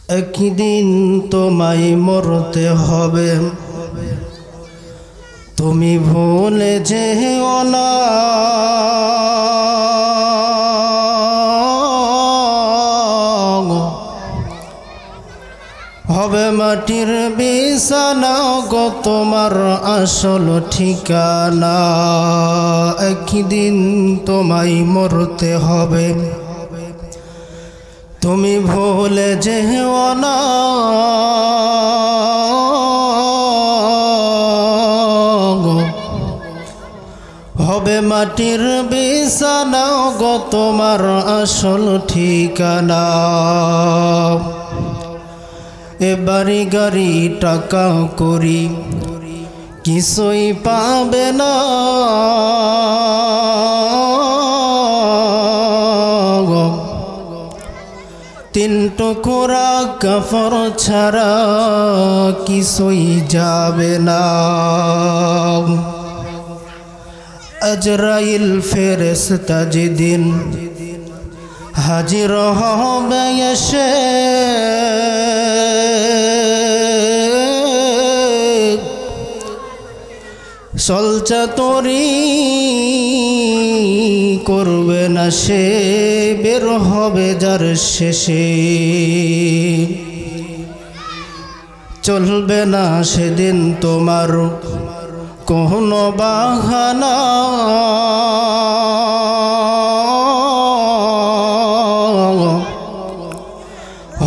একদিন তোমায় মরতে হবে, তুমি ভুলে যেও না। হবে মাটির বিছানা গো তোমার আসল ঠিকানা। একদিন তোমায় মরতে হবে, তুমি ভুলে যেও না। হবে মাটির বিছানা গো তোমার আসল ঠিকানা। এ বাড়ি গাড়ি টাকা করি কিছুই পাবে না। তিন টুকরা কাফর ছাড়া কিছুই যাবে না। আজরাইল ফেরেশতা যেদিন হাজির হবে এসে, চলচাতুরি করবে না সে, বের হবে যার শেষে। চলবে না সেদিন তোমার কোনো বাহানা।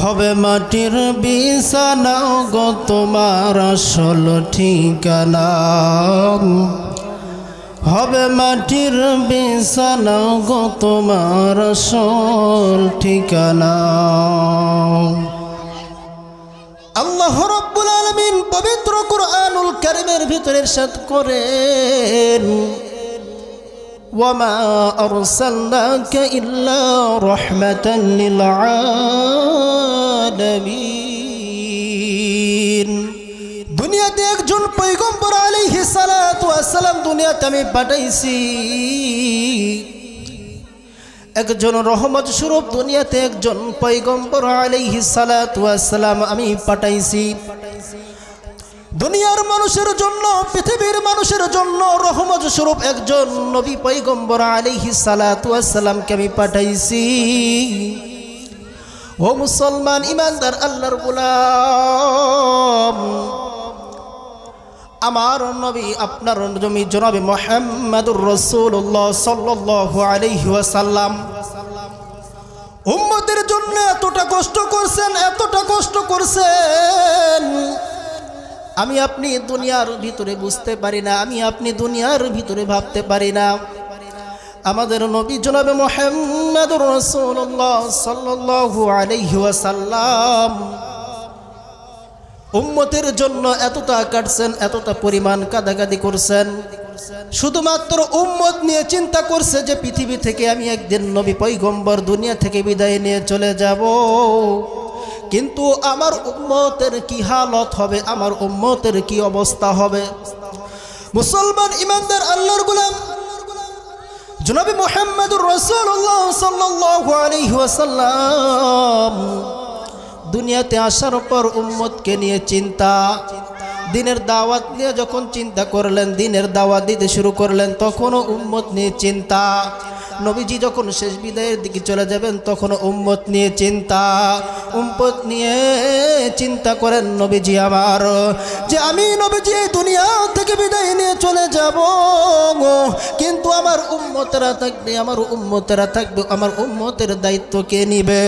হবে মাটির বিছানা গো তোমার আসল ঠিকানা। হবে মাটির বিছানা গো তোমার আসল ঠিকানা। আল্লাহ রাব্বুল আলামিন পবিত্র কুরআনুল কারীমের ভিতরে ইরশাদ করেন, ওয়ামা আরসালনাকা ইল্লা রাহমাতাল লিল আলামিন। দুনিয়াতে একজন পয়গম্বর আলাইহিস সালাতু ওয়াস সালাম দুনিয়াতে আমি পাঠাইছি। একজন রহমত স্বরূপ দুনিয়াতে একজন পয়গম্বর আলাইহিস সালাতু ওয়াস সালাম আমি পাঠাইছি। দুনিয়ার মানুষের জন্য, পৃথিবীর মানুষের জন্য রহমত স্বরূপ একজন নবী পয়গম্বর আলাইহিস সালাতু ওয়াস সালামকে আমি পাঠাইছি। ও মুসলমান ইমানদার আল্লাহর গোলাম, আমার নবী আপনার নবী জনাবে মুহাম্মদুর রাসূলুল্লাহ সাল্লাল্লাহু আলাইহি ওয়াসাল্লাম উম্মতের জন্য এতটা কষ্ট করছেন, এতটা কষ্ট করছেন, আমি আপনি দুনিয়ার ভিতরে বুঝতে পারি না, আমি আপনি দুনিয়ার ভিতরে ভাবতে পারি না। আমাদের নবী জনাবে মুহাম্মদুর রাসূলুল্লাহ সাল্লাল্লাহু আলাইহি ওয়াসাল্লাম উম্মতের জন্য এতটা কাটছেন, এতটা পরিমাণ কাঁদাকাটি করছেন। শুধুমাত্র উম্মত নিয়ে চিন্তা করছে যে পৃথিবী থেকে আমি একদিন নবী পয়গম্বর দুনিয়া থেকে বিদায় নিয়ে চলে যাব, কিন্তু আমার উম্মতের কি হালত হবে, আমার উম্মতের কি অবস্থা হবে। মুসলমান ইমানদার আল্লাহর গোলাম জনাবে মুহাম্মদুর রাসূলুল্লাহ সাল্লাল্লাহু আলাইহি ওয়াসাল্লাম দুনিয়াতে আসার পর উম্মতকে নিয়ে চিন্তা, দিনের দাওয়াত নিয়ে যখন চিন্তা করলেন, দিনের দাওয়াত দিতে শুরু করলেন, তখনও উম্মত নিয়ে চিন্তা। নবীজি যখন শেষ বিদায়ের দিকে চলে যাবেন তখন উম্মত নিয়ে চিন্তা। উম্মত নিয়ে চিন্তা করেন নবীজি আমার, যে আমি নবীজি এই দুনিয়া থেকে বিদায় নিয়ে চলে যাব, কিন্তু আমার উম্মতেরা থাকবে, আমার উম্মতেরা থাকবে, আমার উম্মতের দায়িত্ব কে নিবে,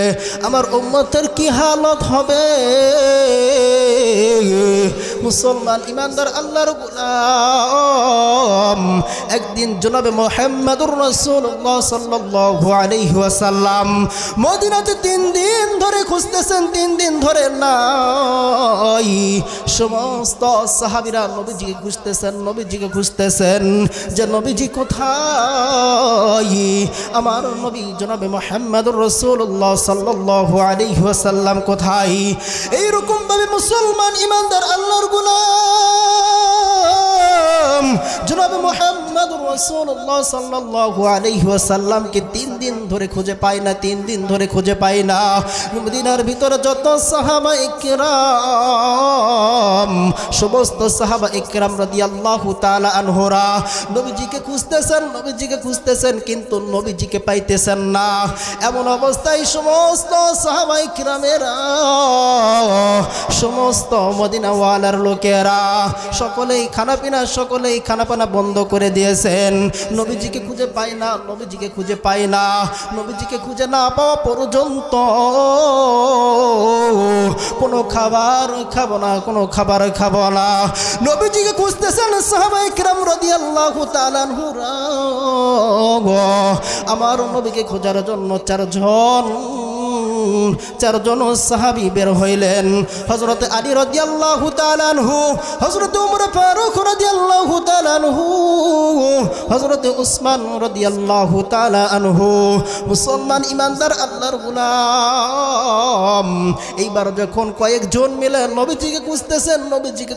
আমার উম্মতের কি হালত হবে। মুসলমান ইমানদার আল্লাহর গোলাম একদিন জনাবে মুহাম্মদুর রাসূলুল্লাহ সাল্লাল্লাহু আলাইহি ওয়াসাল্লাম মদিনাতে 3 দিন ধরে খুঁজতেছেন, 3 দিন ধরে নাই। সমস্ত সাহাবীরা নবীজিকে খুঁজতেছেন, নবীজিকে খুঁজতেছেন যে নবীজি কোথায়, আমার নবী জনাবে মুহাম্মদুর রাসূলুল্লাহ সাল্লাল্লাহু আলাইহি ওয়াসাল্লাম কোথায়। এই রকম ভাবে মুসলমান ইমানদার আল্লাহর গোলাম জনাবে মুহাম্মদ মুহাম্মাদুর রাসূলুল্লাহ সাল্লাল্লাহু আলাইহি ওয়াসাল্লামকে 3 দিন ধরে খুঁজে পায় না, 3 দিন ধরে খুঁজে পায় না। মদিনার ভিতরে যত সাহাবা ইকরাম, সমস্ত সাহাবা ইকরাম রাদিয়াল্লাহু তাআলা আনহুরা নবীজিকে খুঁজতেছেন কিন্তু নবীজিকে পাইতেছেন না। এমন অবস্থায় সমস্ত সাহাবা ইকরামেরা, সমস্ত মদিনাওয়ালার লোকেরা সকলেই খানাপানা বন্ধ করে দিয়েছেন। নবীজিকে খুঁজে পায় না, নবীজিকে খুঁজে না পাওয়া পর্যন্ত কোনো খাবার খাবো না। নবীজিকে খুঁজতেছেন সাহাবায়ে কিরাম রাদিয়াল্লাহু তাআলা আনহুরা। আমার নবীকে খোঁজার জন্য চারজন সাহাবী বের হইলেন। হযরত আলী রাদিয়াল্লাহু তাআলা আনহু, হযরত ওমর ফারুক রাদিয়াল্লাহু তাআলা আনহু, হযরত উসমান রাদিয়াল্লাহু তাআলা আনহু। মুসলমান ইমানদার আল্লাহর গোলাম এইবার যখন কয়েকজন মিলে নবীজিকে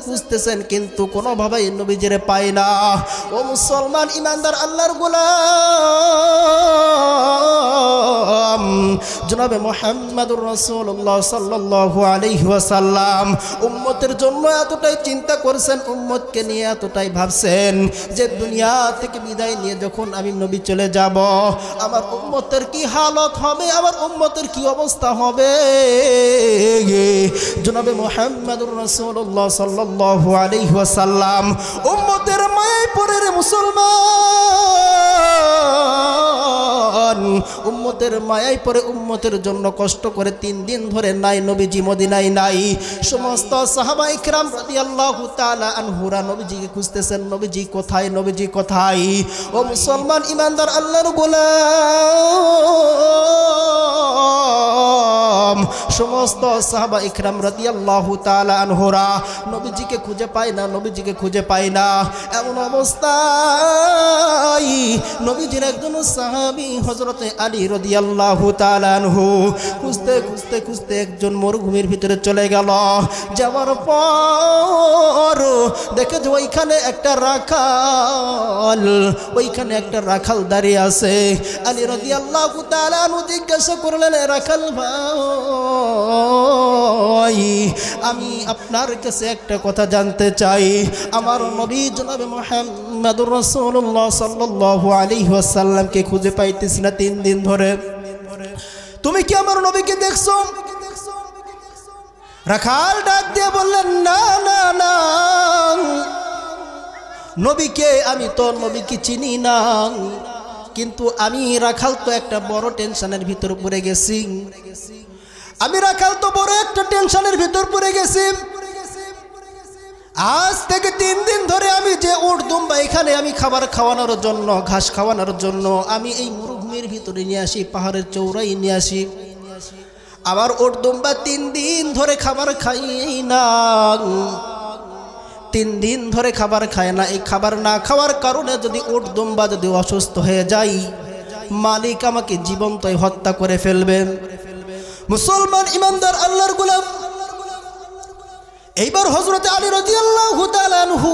খুঁজতেছেন কিন্তু কোনোভাবেই নবীজিরে পায় না। ও মুসলমান ইমানদার আল্লাহর গোলাম, জনাবে মুহাম্মাদুর রাসূলুল্লাহ সাল্লাল্লাহু আলাইহি ওয়াসাল্লাম উম্মতের জন্য এতটাই চিন্তা করেছেন, উম্মতকে নিয়ে এতটাই ভাবছেন যে দুনিয়া থেকে বিদায় নিয়ে যখন আমি নবী চলে যাব, আমার উম্মতের কি হালত হবে, আমার উম্মতের কি অবস্থা হবে। জনাবে মুহাম্মাদুর রাসূলুল্লাহ সাল্লাল্লাহু আলাইহি ওয়াসাল্লাম উম্মতের মায়ায় পড়ে রে মুসলমান, উম্মতের মায়ায় পড়ে উম্মতের জন্য কষ্ট করে 3 দিন ধরে নাই নবীজি মদিনায় নাই। সমস্ত সাহাবা ইকরাম রাদিয়াল্লাহু তাআলা আনহুরা নবীজিকে খুঁজতেছেন, নবীজি কোথায়। ও মুসলমান ইমানদার আল্লাহর গোলাম, সমস্ত সাহাবা ইকরাম রাদিয়াল্লাহু তাআলা আনহুরা নবীজিকে খুঁজে পায় না। এমন অবস্থায় নবীজির একজন সাহাবী হযরত আলী রাদিয়াল্লাহু তাআলা আনহু খুঁজতে একজন মরুভূমির ভিতরে চলে গেল। যাওয়ার পর দেখে যে ওইখানে একটা রাখাল দাঁড়িয়ে আছে। আলী রাদিয়াল্লাহু তাআলা আনহু জিজ্ঞাসা করলেন, রাখাল ভাই, আমি আপনার কাছে একটা কথা জানতে চাই। আমার নবী জনাবে মুহাম্মাদুর রাসূলুল্লাহ সাল্লাল্লাহু আলাইহি ওয়াসাল্লামকে খুঁজে পাইতেছি না 3 দিন ধরে, তুমি কি আমার নবীকে দেখছো? রাখাল ডাক দিয়ে বললেন, না, নবীকে আমি তো নবীকে চিনি না, কিন্তু আমি রাখাল তো একটা বড় টেনশনের ভিতর পড়ে গেছি। আজ থেকে 3 দিন ধরে আমি যে উট দুম্বা এখানে আমি খাবার খাওয়ানোর জন্য, ঘাস খাওয়ানোর জন্য আমি এই মরুভূমির ভিতরে নিয়ে আসি, পাহাড়ের চৌড়াই নিয়ে আসি। আমার উট দুম্বা 3 দিন ধরে খাবার খাই না, 3 দিন ধরে খাবার খায় না। এই খাবার না খাওয়ার কারণে যদি উট দুম্বা যদি অসুস্থ হয়ে যায়, মালিক আমাকে জীবন্তই হত্যা করে ফেলবে। মুসলমান ইমানদার আল্লাহর গোলাম, এইবার হযরত আলী রাদিয়াল্লাহু তাআলা আনহু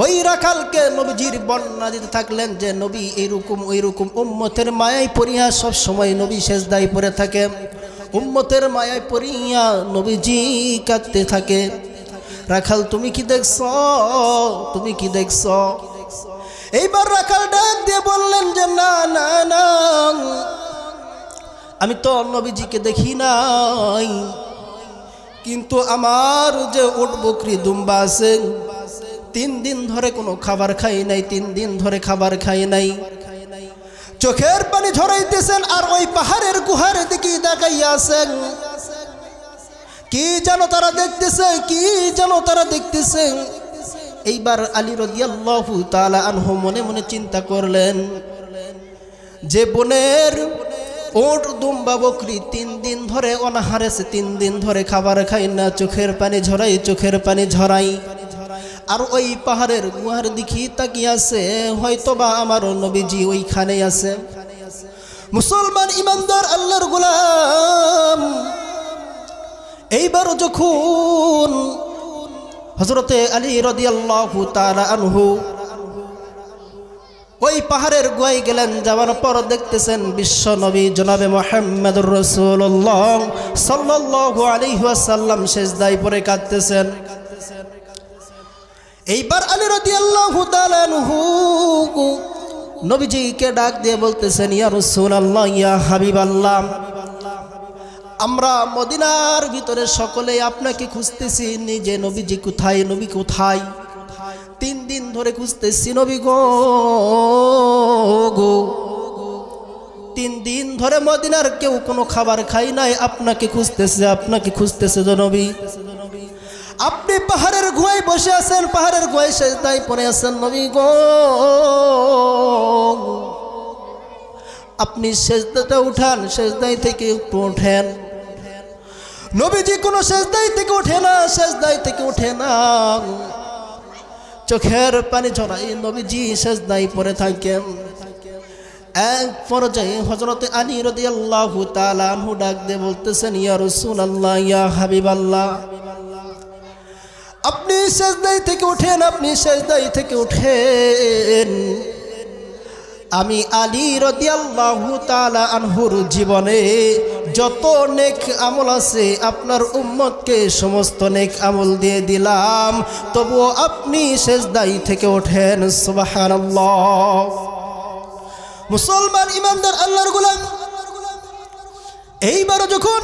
ওই রাখালকে নবীজির বর্ণনা দিতে থাকলেন যে নবী এইরকম ওইরকম উম্মতের মায়ায় পড়িয়া সব সময় নবী সেজদায় পড়ে থাকে, উম্মতের মায়ায় পড়িয়া নবীজি কাঁদতে থাকে। রাখাল তুমি কি দেখছো? এইবার রাখাল ডাক দিয়ে বললেন যে না, আমি তো নবীজিকে দেখি নাই, কিন্তু আমার যে উট বকরি দুম্বা আছে 3 দিন ধরে কোনো খাবার খাই নাই, চোখের পানি ঝরাইতেছেন আর ওই পাহাড়ের গুহার দিকে তাকাইয়া আছেন। কি যেন তারা দেখতেছে। এইবার আলী রাদিয়াল্লাহু তাআলা আনহু মনে মনে চিন্তা করলেন যে বোনের উট দুম্বা বকরি 3 দিন ধরে অনাহারে, 3 দিন ধরে খাবার খাই না, চোখের পানি ঝরাই, আর ওই পাহাড়ের গুহার দিকে তাকিয়ে আছে, হয়তোবা আমার নবীজি ওইখানেই আছে। মুসলমান ইমানদার আল্লাহর গোলাম, এইবার যখন হযরতে আলী রাদিয়াল্লাহু তাআলা আনহু ওই পাহাড়ের গুহায় গেলেন। যাওয়ার পর দেখতেছেন বিশ্ব নবী জনাবে মুহাম্মদুর রাসূলুল্লাহ সাল্লাল্লাহু আলাইহি ওয়াসাল্লাম সিজদায় পড়ে কাঁদতেছেন। এইবার আলী রাদিয়াল্লাহু তাআলা আনহু নবীজিকে ডাক দিয়ে বলতেছেন, ইয়া রাসূলুল্লাহ, ইয়া হাবিবাল্লাহ, আমরা মদিনার ভিতরে সকলে আপনাকে খুঁজতেছি, নিজে নবীজি কোথায়, নবী কোথায়? 3 দিন ধরে খুঁজতেছি নবী গো। 3 দিন ধরে মদিনার কেউ কোনো খাবার খাই নাই, আপনাকে খুঁজতেছে, আপনাকে খুঁজতেছে নবী। আপনি পাহাড়ের গুহায় বসে আছেন, পাহাড়ের গুহায় সিজদায় পড়ে আছেন নবী গো। আপনি সিজদাতে উঠান, সিজদায় থেকে একটু ওঠেন। নবীজি কোনো সিজদায় থেকে ওঠে না, সিজদায় থেকে ওঠে না, চোখের পানি ঝরাই নবীজি সিজদায় পড়ে থাকেন। এক পর্যায়ে হযরত আলী রাদিয়াল্লাহু তাআলা আনহু ডাক দিয়ে বলতেছেন, ইয়া রাসূলুল্লাহ, ইয়া হাবিবাল্লাহ, আপনি সিজদায় থেকে ওঠেন, আপনি সিজদায় থেকে ওঠেন। আমি আলী রাদিয়াল্লাহু তাআলা আনহুর জীবনে যত নেক আমল আছে আপনার উম্মতকে সমস্ত নেক আমল দিয়ে দিলাম, তবুও আপনি সিজদায় থেকে ওঠেন। সুবহানাল্লাহ। মুসলমান ইমানদার আল্লাহর গোলাম, এইবার যখন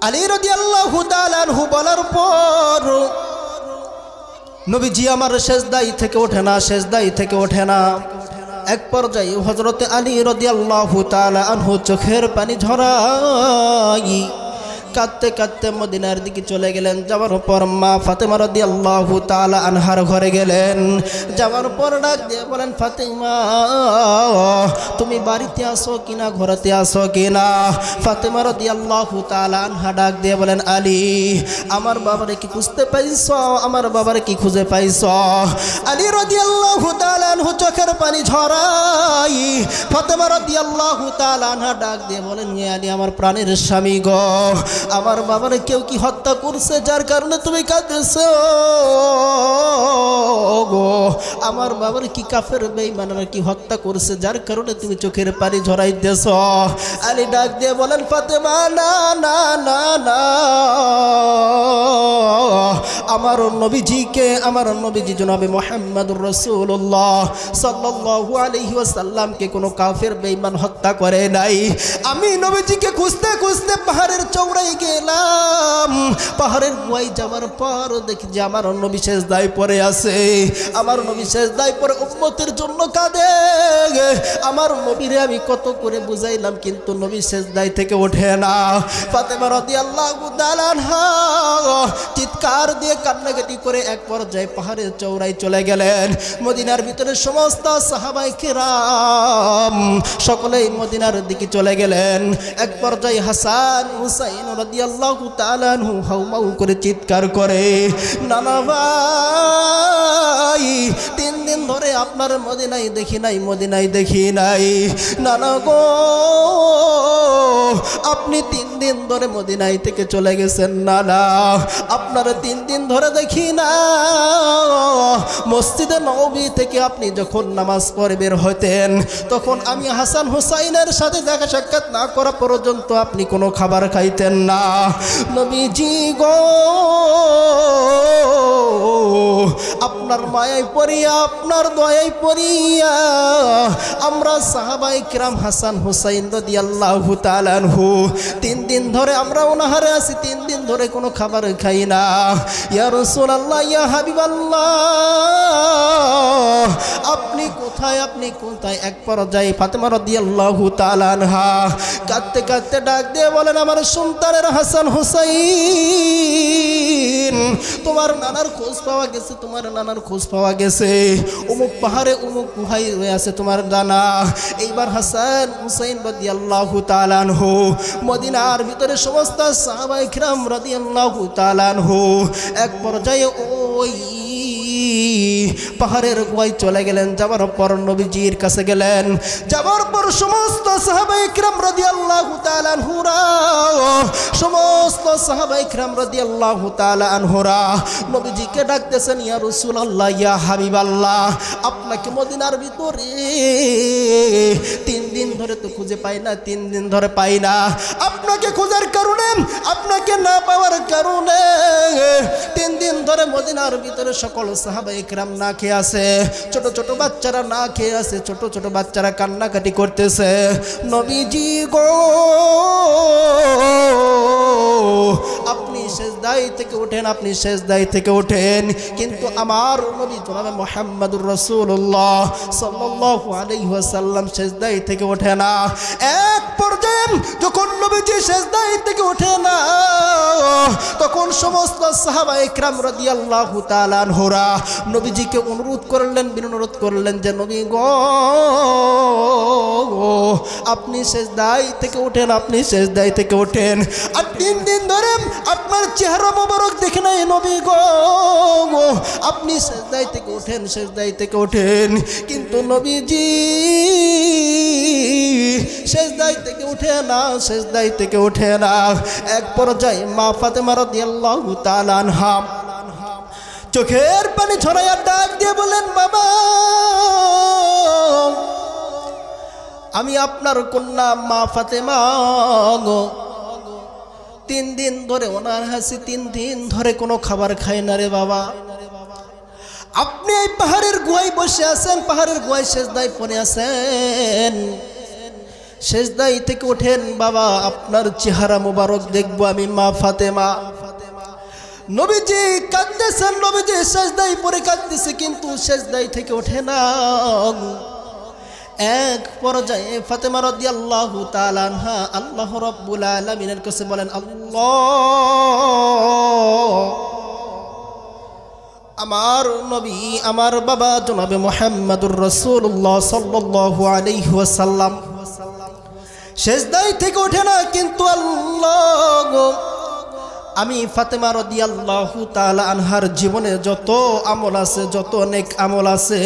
আলী রাদিয়াল্লাহু তাআলা আনহু বলার পর নবীজি আমার সিজদায় থেকে ওঠে না, সিজদায় থেকে ওঠে না, এক পর্যায়ে হযরত আলী রাদিয়াল্লাহু তাআলা আনহু চোখের পানি ঝরাই কাঁদতে কাঁদতে মদিনার দিকে চলে গেলেন। যাওয়ার পর মা ফাতেমা রাদিয়াল্লাহু তাআলা আনহার ঘরে গেলেন। যাওয়ার পর ডাক দিয়ে বলেন, ফাতেমা, তুমি বাড়িতে আসো কিনা, ঘরেতে আসো কিনা? ফাতেমা রাদিয়াল্লাহু তাআলা আনহা ডাক দিয়ে বলেন, আলী, আমার বাবারে কি খুঁজতে পাইছো? আমার বাবারে কি খুঁজে পাইছো? আলী রাদিয়াল্লাহু তাআলা আনহু চোখের পানি ঝরাই ফাতেমা রাদিয়াল্লাহু তাআলা আনহা ডাক দিয়ে বলেন, আলী, আমার প্রাণের স্বামী গো, আমার বাবার কেউ কি হত্যা করছে যার কারণে তুমি কাঁদতেছো গো? আমার বাবার কি কাফের বেঈমানরা কি হত্যা করছে যার কারণে তুমি চোখের পানি ঝরাইতেছো? আলী ডাক দিয়ে বলেন, ফাতেমা, না না না না, আমার নবীজিকে, আমার নবীজি জনাবে মুহাম্মদুর রাসূলুল্লাহ সাল্লাল্লাহু আলাইহি ওয়াসাল্লামকে কোনো কাফের বেঈমান হত্যা করে নাই। আমি নবীজিকে খুঁজতে খুঁজতে পাহাড়ের চওড়ায় গেলাম। পাহাড়ের গুহায় যাওয়ার পর দেখি যে আমার নবী সিজদায় পড়ে আছে। আমার নবী সিজদায় পড়ে উম্মতের জন্য কাঁদে। আমার নবীরে আমি কত করে বুঝাইলাম, কিন্তু নবী সিজদায় থেকে ওঠে না। ফাতেমা রাদিয়াল্লাহু তাআলা আনহা চিৎকার দিয়ে কান্নাকাটি করে এক পর্যায়ে পাহাড়ের চওড়ায় চলে গেলেন। মদিনার ভিতরে সমস্ত সাহাবায়ে কেরাম সকলেই মদিনার দিকে চলে গেলেন। এক পর্যায়ে হাসান হুসাইন রাদিয়াল্লাহু তাআলা আনহু হাউমাউ করে চিৎকার করে, নানা ভাই, 3 দিন ধরে আপনার মদিনায় দেখি নাই, মদিনায় দেখি নাই। নানা গো, আপনি 3 দিন ধরে মদিনায় থেকে চলে গেছেন। নানা, আপনার 3 দিন ধরে দেখি না। মসজিদে নববী থেকে আপনি যখন নামাজ পড়ে বের হতেন, তখন আমি হাসান হুসাইনের সাথে দেখা সাক্ষাৎ না করা পর্যন্ত আপনি কোনো খাবার খাইতেন না। নবীজি গো, আপনার মায়ায় পড়িয়া, আপনার দয়ায় পড়িয়া আমরা সাহাবায়ে কিরাম হাসান হুসাইন রাদিয়াল্লাহু তাআলা আনহু 3 দিন ধরে আমরা অনাহারে আছি, 3 দিন ধরে কোনো খাবার খাই না। ইয়া রাসূলুল্লাহ, ইয়া হাবিবাল্লাহ, আপনি কোথায়, আপনি কোথায়? এক পর্যায়ে ফাতেমা রাদিয়াল্লাহু তাআলা আনহা কাঁদতে কাঁদতে ডাক দিয়ে বলেন, আমার সন্তানের হাসান হুসাইন, তোমার নানার খোঁজ পাওয়া গেছে, তোমার নানার খোঁজ পাওয়া গেছে। অমুক পাহাড়ে অমুক গুহায় রয়ে আছে তোমার নানা। এইবার হাসান হুসাইন রাদিয়াল্লাহু তাআলা আনহু মদিনার ভিতরে সমস্ত সাহাবায়ে কিরাম রাদিয়াল্লাহু তাআলা আনহু এক পর্যায়ে ওই পাহাড়ের গুহায় চলে গেলেন। যাবার পর নবীজির কাছে গেলেন। যাবার পর সমস্ত সাহাবায়ে কিরাম রাদিয়াল্লাহু তাআলা আনহুরা সমস্ত সমস্ত সাহাবায়ে কেরাম রাদিয়াল্লাহু তাআলা আনহুরা নবীজিকে ডাকতেছেন, ইয়া রাসূলুল্লাহ, ইয়া হাবিবাল্লাহ, আপনাকে মদিনার ভিতরে 3 দিন ধরে তো খুঁজে পাই না, 3 দিন ধরে পাই না। আপনাকে খোঁজার কারণে, আপনাকে না পাওয়ার কারণে 3 দিন ধরে মদিনার ভিতরে সকল সাহাবায়ে কেরাম না খেয়ে আছে, ছোট ছোট বাচ্চারা না খেয়ে আছে, ছোট ছোট বাচ্চারা কান্নাকাটি করতেছে। নবীজি গো, আপনি সেজদায় থেকে ওঠেন, আপনি সেজদায় থেকে ওঠেন, কিন্তু আমার নবী জনাবে মুহাম্মদুর রাসূলুল্লাহ সাল্লাল্লাহু আলাইহি ওয়াসাল্লাম সেজদায় থেকে ওঠে না। এক পর্যায়ে যখন নবীজি সেজদায় থেকে ওঠে না, তখন সমস্ত সাহাবায়ে কেরাম রাদিয়াল্লাহু তাআলা আনহুরা নবীজিকে অনুরোধ করলেন, বিনম্র করলেন যে নবী গো, আপনি সেজদায় থেকে ওঠেন, আপনি সেজদায় থেকে ওঠেন। আর 3 দিন ধরে আপনার চেহারা মোবারক দেখে নাই নবী গো, আপনি সেজদায় থেকে ওঠেন, সেজদায় থেকে ওঠেন, কিন্তু নবীজি সেজদায় থেকে ওঠে না, সেজদায় থেকে ওঠে না। এক পর্যায়ে মা ফাতেমা রাদিয়াল্লাহু তাআলা আনহা চোখের পানি ছড়াইয়া ডাক দিয়ে বলেন, বাবা, আমি আপনার কন্যা মা ফাতেমা গো, 3 দিন ধরে ওনার হাসি, 3 দিন ধরে কোনো খাবার খায় না রে বাবা। আপনি এই পাহাড়ের গুহায় বসে আছেন, পাহাড়ের গুহায় সেজদায় পড়ে আছেন, সেজদায় থেকে ওঠেন বাবা, আপনার চেহারা মোবারক দেখবো আমি মা ফাতেমা। নবীজি কাঁদতেছেন, নবীজি সেজদায় পড়ে কাঁদতেছে, কিন্তু সেজদায় থেকে ওঠে না। এক পর্যায়ে ফাতেমা রাদিয়াল্লাহু তাআলা আনহা আল্লাহ রাব্বুল আলামিনের কাছে বলেন, আল্লাহ, আমার নবী, আমার বাবা জনাবে মুহাম্মদুর রাসূলুল্লাহ সাল্লাল্লাহু আলাইহি ওয়াসাল্লাম সেজদায় থেকে ওঠে না, কিন্তু আল্লাহ, আমি ফাতেমা রাদিয়াল্লাহু তাআলা আনহার জীবনে যত আমল আছে, যত নেক আমল আছে,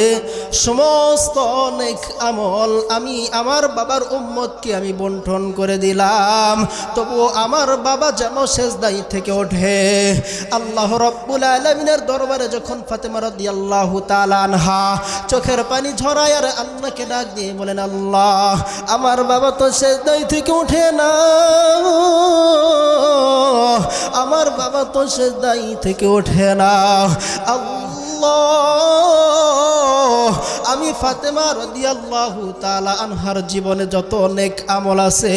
সমস্ত নেক আমল আমি আমার বাবার উম্মতকে আমি বন্টন করে দিলাম, তবুও আমার বাবা যেন সেজদায় থেকে ওঠে। আল্লাহ রাব্বুল আলামিনের দরবারে যখন ফাতেমা রাদিয়াল্লাহু তাআলা আনহা চোখের পানি ঝরায় আর আল্লাহকে ডাক দিয়ে বলেন, আল্লাহ, আমার বাবা তো সেজদায় থেকে ওঠে না, আমার বাবা তো সেজদায় থেকে ওঠে না। আল্লাহ, আমি ফাতেমা রাদিয়াল্লাহু তাআলা আনহার জীবনে যত নেক আমল আছে,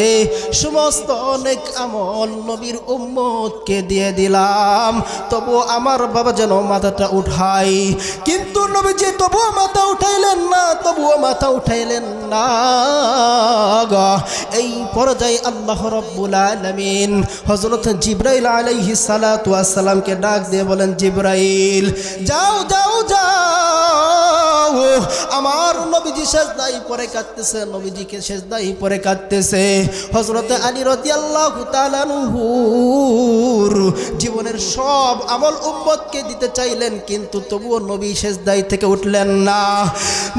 সমস্ত নেক আমল নবীর উম্মতকে দিয়ে দিলাম, তবু আমার বাবা যেন মাথাটা উঠাই। কিন্তু নবীজি তবুও মাথা উঠাইলেন না, তবুও মাথা উঠাইলেন না। এই পর্যায়ে আল্লাহ রাব্বুল আলামিন হযরত জিবরাইল আলাইহিস সালাতু ওয়াস সালামকে ডাক দিয়ে বলেন, জিবরাইল, যাও যাও যাও, আমার নবীজি সেজদায় পড়ে কাঁদতেছে, নবীজিকে সেজদায় পড়ে কাঁদতেছে। হযরত আলী রাদিয়াল্লাহু তাআলা আনহুর জীবনের সব আমল উম্মতকে দিতে চাইলেন, কিন্তু তবুও নবী সেজদায় থেকে উঠলেন না।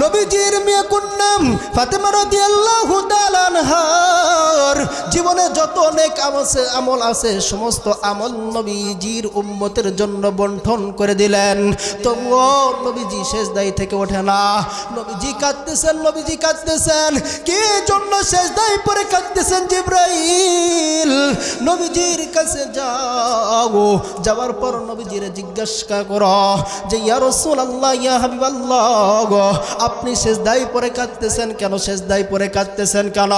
নবীজির মেয়ে কন্যা ফাতেমা রাদিয়াল্লাহু তাআলা আনহার জীবনে যত নেক আমল আছে, সমস্ত আমল নবীজির উম্মতের জন্য বন্টন করে দিলেন, তবুও নবীজি সেজদায় থেকে ওঠে না। নবীজি কাঁদতেছেন, নবীজি কাঁদতেছেন, কি জন্য সেজদায় পড়ে কাঁদতেছেন? জিবরাইল, নবীজির কাছে যাও, যাওয়ার পর নবীজির জিজ্ঞাসা করো যে, ইয়া রাসূলুল্লাহ, ইয়া হাবিবাল্লাহ, আপনি সেজদায় পড়ে কাঁদতেছেন কেন? সেজদায় পড়ে কাঁদতেছেন কেন?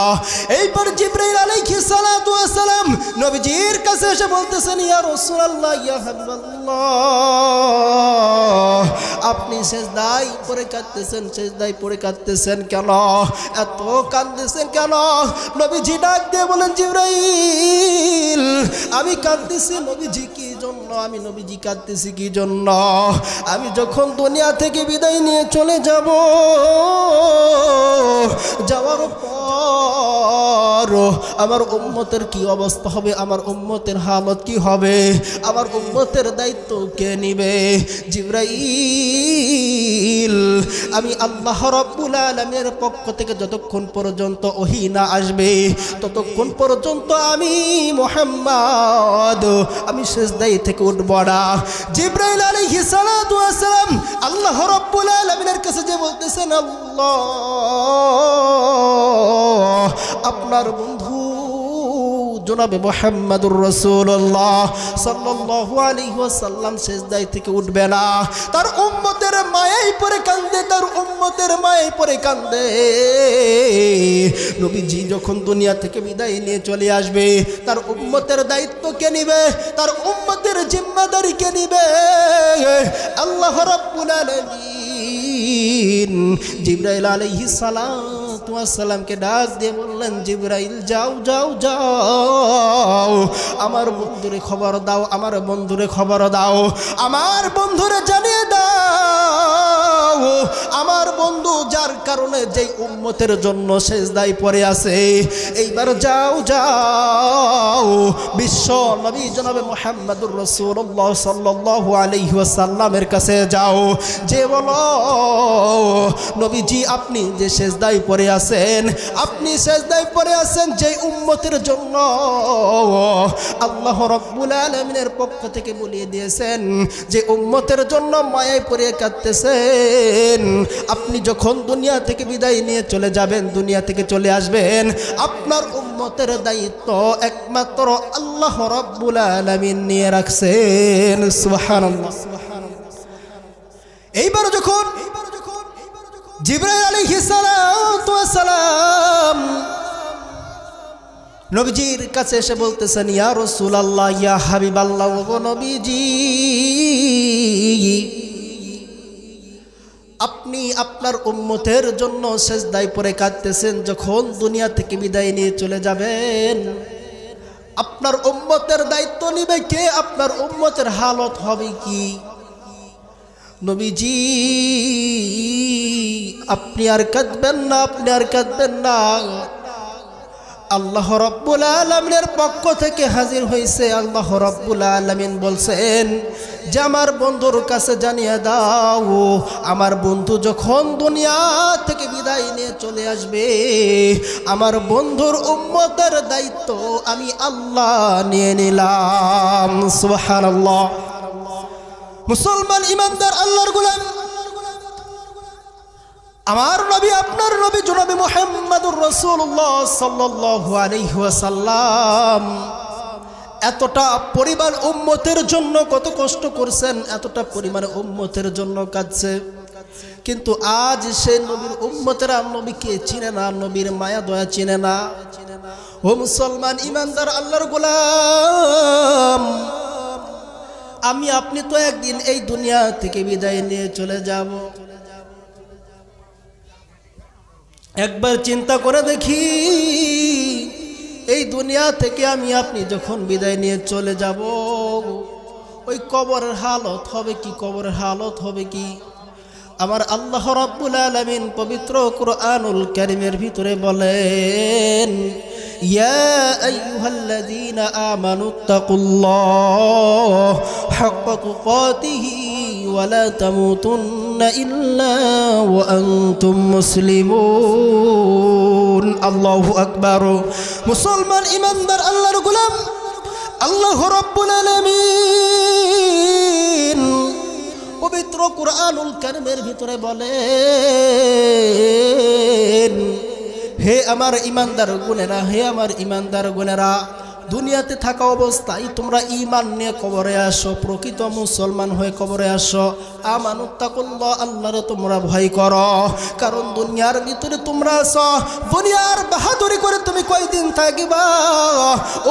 এইবার জিবরাইল আলাইহিস সালাতু ওয়াস সালাম নবীজির কাছে এসে বলতেছেন, ইয়া রাসূলুল্লাহ, ইয়া হাবিবাল্লাহ, আপনি সেজদায় পড়ে কাঁদতেছেন, সেজদায় পড়ে কাঁদতেছেন কেন? এত কাঁদতেছেন কেন? নবীজি ডাক দিয়ে বলেন, জিবরাইল, আমি কাঁদতেছি নবীজি কি জন্য? আমি নবীজি কাঁদতেছি কি জন্য? আমি যখন দুনিয়া থেকে বিদায় নিয়ে চলে যাব, যাওয়ার পর পর আমার উম্মতের কি অবস্থা হবে, আমার উম্মতের হালত কি হবে, আমার উম্মতের দায়িত্ব কে নিবে? জিবরাইল, আমি আল্লাহ রাব্বুল আলামিনের পক্ষ থেকে যতক্ষণ পর্যন্ত ওহী না আসবে ততক্ষণ পর্যন্ত আমি মুহাম্মদ আমি সিজদায় থেকে উঠব না। জিবরাইল আলাইহিস সালাতু ওয়াস সালাম আল্লাহ রাব্বুল আলামিনের কাছে যে বলতেছেন, আল্লাহ আপনার বন্ধু জনাবে মুহাম্মদুর রাসূলুল্লাহ সাল্লাল্লাহু আলাইহি ওয়াসাল্লাম সিজদায় থেকে উঠবে না। তার উম্মতের মায়ায় পড়ে কান্দে, তার উম্মতের মায়ায় পড়ে কান্দে। নবীজি যখন দুনিয়া থেকে বিদায় নিয়ে চলে আসবে তার উম্মতের দায়িত্ব কে নিবে, তার উম্মতের জিম্মাদারি কে নিবে? আল্লাহ রাব্বুল আলামিন জিবরাইল আলাইহিস সালাতু ওয়াস সালামকে ডাক দিয়ে বললেন, জিবরাইল যাও যাও যাও, আমার বন্ধুরে খবর দাও, আমার বন্ধুরে খবর দাও, আমার বন্ধুরে জানিয়ে দাও আমার বন্ধু যার কারণে যেই উম্মতের জন্য সিজদায় পড়ে আছে, এইবার যাও যাও বিশ্ব নবী জনাবে মুহাম্মদুর রাসূলুল্লাহ সাল্লাল্লাহু আলাইহি ওয়াসাল্লামের কাছে যাও, যে বলো নবীজি আপনি যে সিজদায় পড়ে আছেন, আপনি সিজদায় পড়ে আছেন যেই উম্মতের জন্য আল্লাহ রাব্বুল আলামিনের পক্ষ থেকে বলিয়ে দিয়েছেন, যে উম্মতের জন্য মায়ায় পড়ে কাঁদতেছেন, আপনি যখন দুনিয়া থেকে বিদায় নিয়ে চলে যাবেন, দুনিয়া থেকে চলে আসবেন, আপনার উম্মতের দায়িত্ব একমাত্র আল্লাহ রাব্বুল আলামিন নিয়ে রাখছেন। সুবহানাল্লাহ। এইবার যখন জিবরাইল আলাইহিস সালাতু ওয়াস সালাম নবীজির কাছে এসে বলতেছেন, ইয়া রাসূলুল্লাহ, ইয়া হাবিবাল্লাহ, ও নবীজি আপনি আপনার উম্মতের জন্য সিজদায় পড়ে কাঁদতেছেন, যখন দুনিয়া থেকে বিদায় নিয়ে চলে যাবেন আপনার উম্মতের দায়িত্ব নিবে কে? আপনার উম্মতের হালত হবে কি? নবীজি আপনি আর কাঁদবেন না, আপনি আর কাঁদবেন না, আল্লাহ রাব্বুল আলামিনের পক্ষ থেকে হাজির হয়েছে। আল্লাহ রাব্বুল আলামিন বলছেন যে আমার বন্ধুর কাছে জানিয়ে দাও, আমার বন্ধু যখন দুনিয়া থেকে বিদায় নিয়ে চলে আসবে আমার বন্ধুর উম্মতের দায়িত্ব আমি আল্লাহ নিয়ে নিলাম। সুবহানাল্লাহ। মুসলমান ইমানদার আল্লাহর গোলাম, আমার নবী আপনার নবী জনাবে মুহাম্মদুর রাসূলুল্লাহ সাল্লাল্লাহু আলাইহি ওয়াসাল্লাম এতটা পরিমাণ উম্মতের জন্য কত কষ্ট করছেন, এতটা পরিমাণে উম্মতের জন্য কাঁদছে, কিন্তু আজ সেই নবীর উম্মতেরা নবীকে চিনে না, নবীর মায়া দয়া চিনে না। ও মুসলমান ইমানদার আল্লাহর গোলাম, আমি আপনি তো একদিন এই দুনিয়া থেকে বিদায় নিয়ে চলে যাব। একবার চিন্তা করে দেখি, এই দুনিয়া থেকে আমি আপনি যখন বিদায় নিয়ে চলে যাব ওই কবরের হালত হবে কি? কবরের হালত হবে কি? আমার আল্লাহ রাব্বুল আলামিন পবিত্র কুরআনুল কারীমের ভিতরে বলেন, ইয়া আইয়ুহাল্লাযীনা আমানুত্তাকুল্লাহ হাক্কা তুকাতিহি ওয়া লা তামুতুন্না ইল্লা ওয়া আনতুম মুসলিমুন। আল্লাহু আকবার। মুসলমান ইমানদার আল্লাহর গোলাম, আল্লাহ রাব্বুল আলামিন পবিত্র কুরআনুল কারীমের ভিতরে বলেন, হে আমার ইমানদার গুণেরা, হে আমার ইমানদার গুণেরা, দুনিয়াতে থাকা অবস্থায় তোমরা ঈমান নিয়ে কবরে আসো, প্রকৃত মুসলমান হয়ে কবরে আসো। আমানুত্তাকুল্লাহ, আল্লাহরে তোমরা ভয় করো, কারণ দুনিয়ার ভিতরে তোমরা আসো, দুনিয়ার বাহাদুরি করে তুমি কয়দিন থাকবা?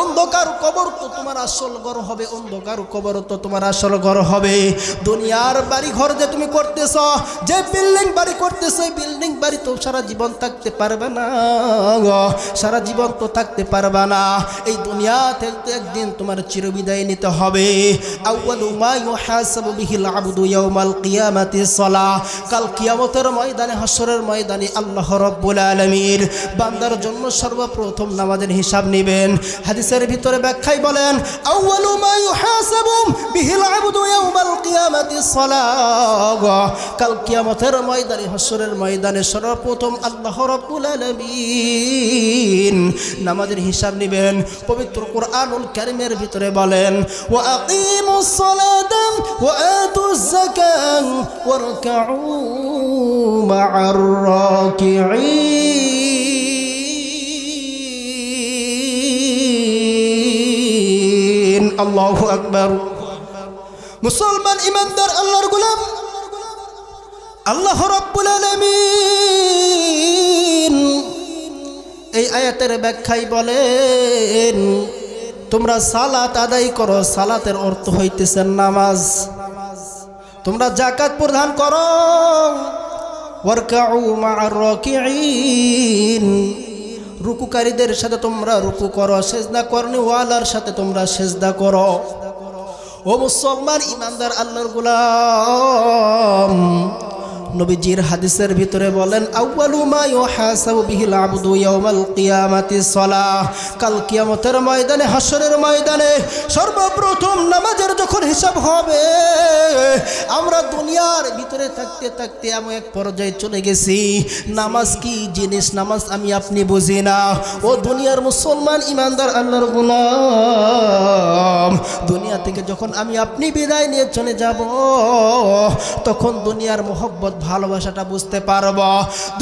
অন্ধকার কবর তো তোমার আসল ঘর হবে, অন্ধকার কবর তো তোমার আসল ঘর হবে। দুনিয়ার বাড়ি ঘর যে তুমি করতেছ, যে বিল্ডিং বাড়ি করতেছ, এই বিল্ডিং বাড়ি তো সারা জীবন থাকতে পারবে না, সারা জীবন তো থাকতে পারবে না। এই দুনিয়া দুনিয়া থেকে একদিন তোমার চিরবিদায় নিতে হবে। আউয়ালু মা ইউহাসাবু বিহিল আবদু ইয়াউমাল কিয়ামাতি সালাহ। কাল কিয়ামতের ময়দানে, হাসরের ময়দানে আল্লাহ রাব্বুল আলামিন বান্দার জন্য সর্বপ্রথম নামাজের হিসাব নেবেন। হাদিসের ভিতরে ব্যাখ্যায় বলেন, আউয়ালু মা ইউহাসাবু বিহিল আবদু ইয়াউমাল কিয়ামাতি সালাহ। কাল কিয়ামতের ময়দানে, হাসরের ময়দানে সর্বপ্রথম আল্লাহ রাব্বুল আলামিন নামাজের হিসাব নেবেন। পবিত্র কুরআনুল কারীমের ভিতরে বলেন, ওয়া আকিমুস সালাতা ওয়া আতুজ যাকাত ওয়ারকাউ মা'আর রাকিঈন। আল্লাহু আকবার। মুসলমান ইমানদার আল্লাহর গোলাম, আল্লাহ রাব্বুল আলামিন এই আয়াতের ব্যাখ্যায় বলেন, তোমরা সালাত আদায় করো। সালাতের অর্থ হইতেছে নামাজ। তোমরা যাকাত প্রদান করো। ওয়ারকাউ মা'আর রাকিঈন, রুকুকারীদের সাথে তোমরা রুকু করো, সিজদা করনেওয়ালার সাথে তোমরা সিজদা করো। ও মুসলমান ইমানদার আল্লাহর গোলাম, নবীজির হাদিসের ভিতরে বলেন, আউয়ালু মা ইউহাসাবু বিহিল আবদু ইয়াউমাল কিয়ামাতি সালাহ। কাল কিয়ামতের ময়দানে, হাসরের ময়দানে সর্বপ্রথম নামাজের যখন হিসাব হবে, আমরা দুনিয়ার ভিতরে থাকতে থাকতে এমন এক পর্যায়ে চলে গেছি, নামাজ কি জিনিস নামাজ আমি আপনি বুঝি না। ও দুনিয়ার মুসলমান ইমানদার আল্লাহর গোলাম, দুনিয়া থেকে যখন আমি আপনি বিদায় নিয়ে চলে যাব, তখন দুনিয়ার মোহব্বত ভালোবাসাটা বুঝতে পারবো।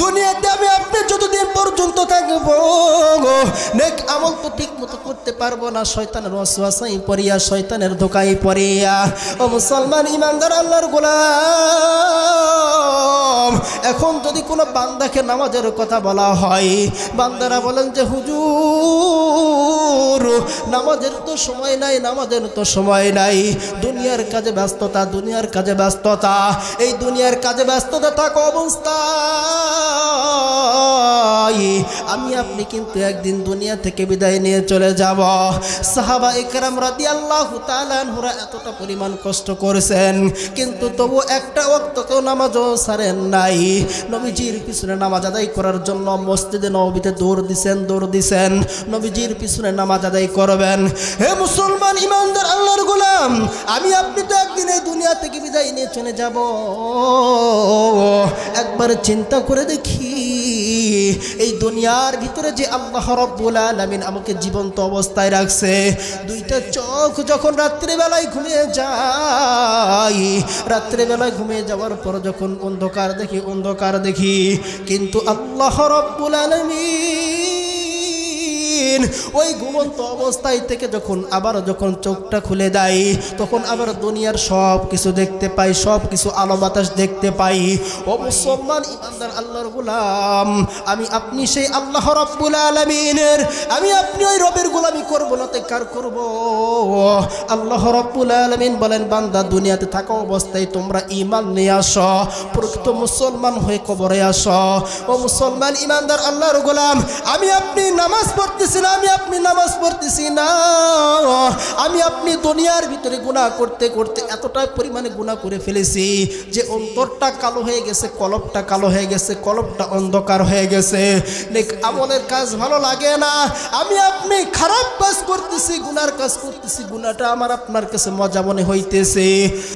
দুনিয়াতে আমি আপনি যতদিন পর্যন্ত থাকবো, নেক আমল তো ঠিক মতো করতে পারবো না, শয়তানের ওয়াসওয়াসায় পড়িয়া, শয়তানের ধোঁকায় পড়িয়া। ও মুসলমান ইমানদার আল্লাহর গোলাম, এখন যদি কোনো বান্দাকে নামাজের কথা বলা হয়, বান্দারা বলেন যে হুজুর নামাজের তো সময় নাই, নামাজের তো সময় নাই, দুনিয়ার কাজে ব্যস্ততা, দুনিয়ার কাজে ব্যস্ততা। এই দুনিয়ার কাজে ব্যস্ততা থাকা অবস্থায় আমি আপনি কিন্তু একদিন দুনিয়া থেকে বিদায় নিয়ে চলে যাব। সাহাবা ইকরাম রাদিয়াল্লাহু তাআলা আনহুরা এতটা পরিমাণ কষ্ট করেছেন, কিন্তু তবু একটা ওয়াক্তকেও নামাজও ছাড়েন নাই। নবীজির পিছনে নামাজ আদায় করার জন্য মসজিদে নববীতে দৌড় দিছেন। নবীজির পিছনে নামাজ আদায় করবেন। হে মুসলমান ইমানদার আল্লাহর গোলাম, আমি আপনি তো একদিন এই দুনিয়া থেকে বিদায় নিয়ে চলে যাব। একবার চিন্তা করে দেখি, এই দুনিয়ার ভিতরে যে আল্লাহ রাব্বুল আলামিন আমাকে জীবন্ত অবস্থায় রাখছে, দুইটা চোখ যখন রাত্রিবেলায় ঘুমিয়ে যায়, রাত্রিবেলায় ঘুমিয়ে যাওয়ার পর যখন অন্ধকার দেখি, কিন্তু আল্লাহ রাব্বুল আলামিন ওই ঘুমন্ত অবস্থায় থেকে যখন চোখটা খুলে দেয়, তখন আবার দুনিয়ার সব কিছু দেখতে পাই, সব কিছু আলো বাতাস দেখতে পাই। ও মুসলমান ইমানদার আল্লাহর গোলাম, আমি আপনি সেই আল্লাহ রাব্বুল আলামিনের, আমি আপনি ওই রবের গোলামি করব না তে কার করব? আল্লাহ রাব্বুল আলামিন বলেন, বান্দা দুনিয়াতে থাকা অবস্থায় তোমরা ঈমান নিয়ে আসো, প্রকৃত মুসলমান হয়ে কবরে আসো। ও মুসলমান ইমানদার আল্লাহর গোলাম, আমি আপনি নামাজ পড়তেছি না, আমি আপনি নামাজ পড়তেছি না, আমি আপনি দুনিয়ার ভিতরে গুনাহ করতে করতে এতটা পরিমাণে গুনাহ করে ফেলেছি যে অন্তরটা কালো হয়ে গেছে, কলবটা কালো হয়ে গেছে, কলবটা অন্ধকার হয়ে গেছে। নেক আমলের কাজ ভালো লাগে না, আমি আপনি খারাপ কাজ করতেছি, গুনার কাজ করতেছি, গুনাহটা আমার আপনার কাছে মজা মনে হইতেছে।